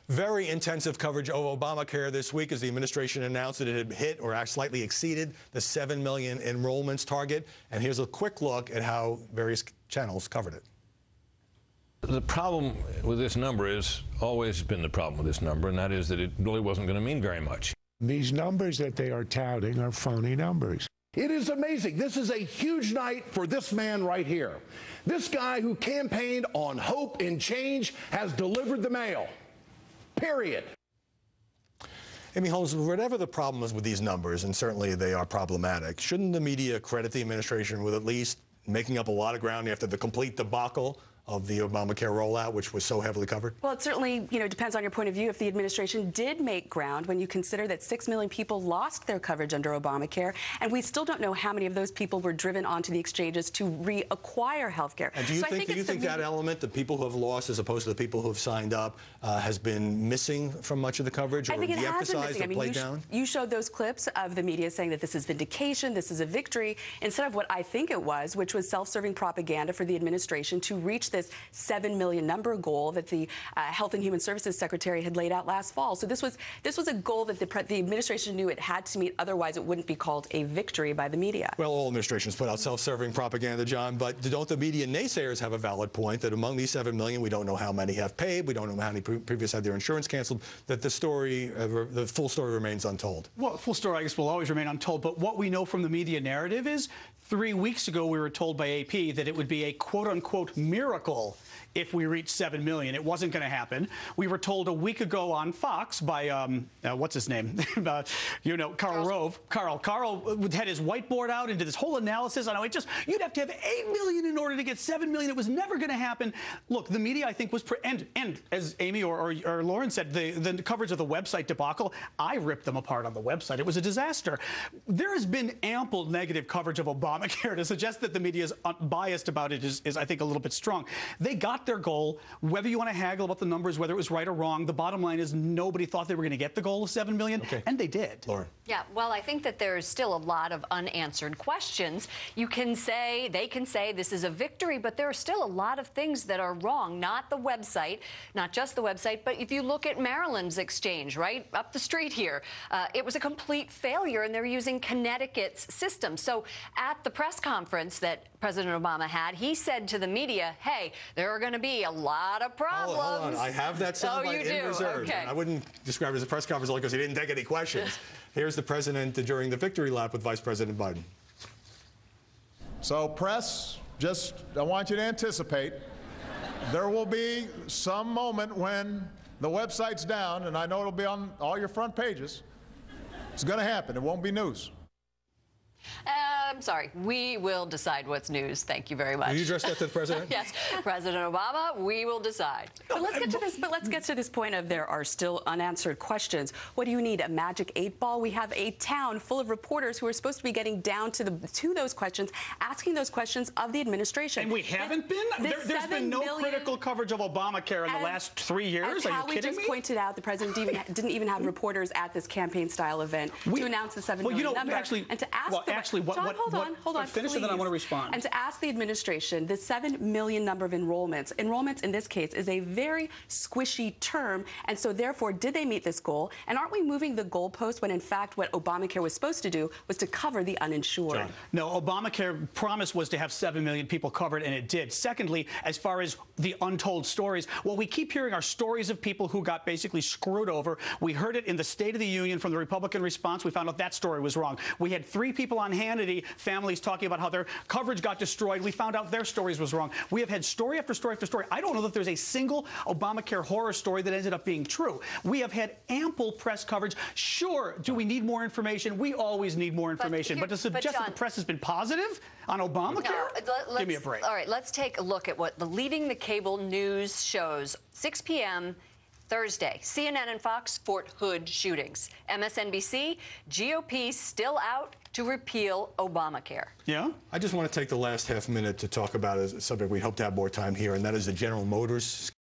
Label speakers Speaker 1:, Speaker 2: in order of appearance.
Speaker 1: Very intensive coverage of Obamacare this week as the administration announced that it had hit or slightly exceeded the 7 million enrollments target. And here's a quick look at how various channels covered it.
Speaker 2: The problem with this number is always been the problem with this number, and that is that it really wasn't going to mean very much.
Speaker 3: These numbers that they are touting are phony numbers.
Speaker 4: It is amazing. This is a huge night for this man right here. This guy who campaigned on hope and change has delivered the mail. Period.
Speaker 1: Amy Holmes, whatever the problem is with these numbers, and certainly they are problematic, shouldn't the media credit the administration with at least making up a lot of ground after the complete debacle of the Obamacare rollout, which was so heavily covered?
Speaker 5: Well, it certainly, depends on your point of view. If the administration did make ground, when you consider that 6 million people lost their coverage under Obamacare, and we still don't know how many of those people were driven onto the exchanges to reacquire health care.
Speaker 1: And do you think that element, the people who have lost as opposed to the people who have signed up, has been missing from much of the coverage, or de-emphasized or played down?
Speaker 5: You showed those clips of the media saying that this is vindication, this is a victory, instead of what I think it was, which was self-serving propaganda for the administration to reach this 7 million number goal that the Health and Human Services Secretary had laid out last fall. So this was a goal that the administration knew it had to meet, otherwise it wouldn't be called a victory by the media.
Speaker 1: Well, all administrations put out self-serving propaganda, John, but don't the media naysayers have a valid point that among these 7 million, we don't know how many have paid, we don't know how many previous had their insurance canceled, that the story, the full story remains untold?
Speaker 6: Well, the full story, I guess, will always remain untold, but what we know from the media narrative is 3 weeks ago we were told by AP that it would be a quote-unquote miracle if we reached 7 million. It wasn't going to happen. We were told a week ago on Fox by, what's his name? Karl Rove. Karl had his whiteboard out and did this whole analysis on how you'd have to have 8 million in order to get 7 million. It was never going to happen. Look, the media, I think, was, and as Amy or Lauren said, the coverage of the website debacle, I ripped them apart on the website. It was a disaster. There has been ample negative coverage of Obamacare. To suggest that the media is biased about it is, I think, a little bit strong. They got their goal. Whether you want to haggle about the numbers, whether it was right or wrong, the bottom line is nobody thought they were going to get the goal of 7 million, and they did.
Speaker 1: Lauren.
Speaker 7: Yeah, well, I think that there's still a lot of unanswered questions. They can say this is a victory, but there are still a lot of things that are wrong. Not the website, not just the website, but if you look at Maryland's exchange, right up the street here, it was a complete failure, and they're using Connecticut's system. So at the press conference that President Obama had, he said to the media, hey, there are going to be a lot of problems.
Speaker 1: Hold on. I have that soundbite in reserve.
Speaker 7: Okay.
Speaker 1: I wouldn't describe it as a press conference only because he didn't take any questions. Here's the president during the victory lap with Vice President Biden.
Speaker 8: So, press, I want you to anticipate there will be some moment when the website's down, and I know it'll be on all your front pages. It's going to happen. It won't be news.
Speaker 7: I'm sorry. We will decide what's news. Thank you very much.
Speaker 1: Will you address that to the president?
Speaker 7: Yes. President Obama, we will decide.
Speaker 5: But let's get to this point of there are still unanswered questions. What do you need, a magic 8-ball? We have a town full of reporters who are supposed to be getting down to those questions, asking those questions of the administration.
Speaker 6: And we haven't been? There's been no critical coverage of Obamacare in the last 3 years? Are you kidding me?
Speaker 5: As just pointed out, the president didn't even have reporters at this campaign-style event to announce the 7 million number. And to ask John, hold on,
Speaker 6: finish, and then I want to respond.
Speaker 5: And to ask the administration, the 7 million number of enrollments in this case is a very squishy term, and so therefore, did they meet this goal? And aren't we moving the goalpost when in fact what Obamacare was supposed to do was to cover the uninsured?
Speaker 6: John. No, Obamacare promise was to have 7 million people covered, and it did. Secondly, as far as the untold stories, what we keep hearing are stories of people who got basically screwed over. We heard it in the State of the Union from the Republican response. We found out that story was wrong. We had 3 people on Hannity, families talking about how their coverage got destroyed. We found out their stories was wrong. We have had story after story after story. I don't know that there's a single Obamacare horror story that ended up being true. We have had ample press coverage. Sure, do we need more information? We always need more information. But to suggest that the press has been positive on Obamacare?
Speaker 7: No,
Speaker 6: give me a break.
Speaker 7: All right, let's take a look at what the leading the cable news shows. 6 p.m. Thursday, CNN and Fox, Fort Hood shootings. MSNBC, GOP still out to repeal Obamacare.
Speaker 6: Yeah?
Speaker 1: I just want to take the last half minute to talk about a subject we hope to have more time here, and that is the General Motors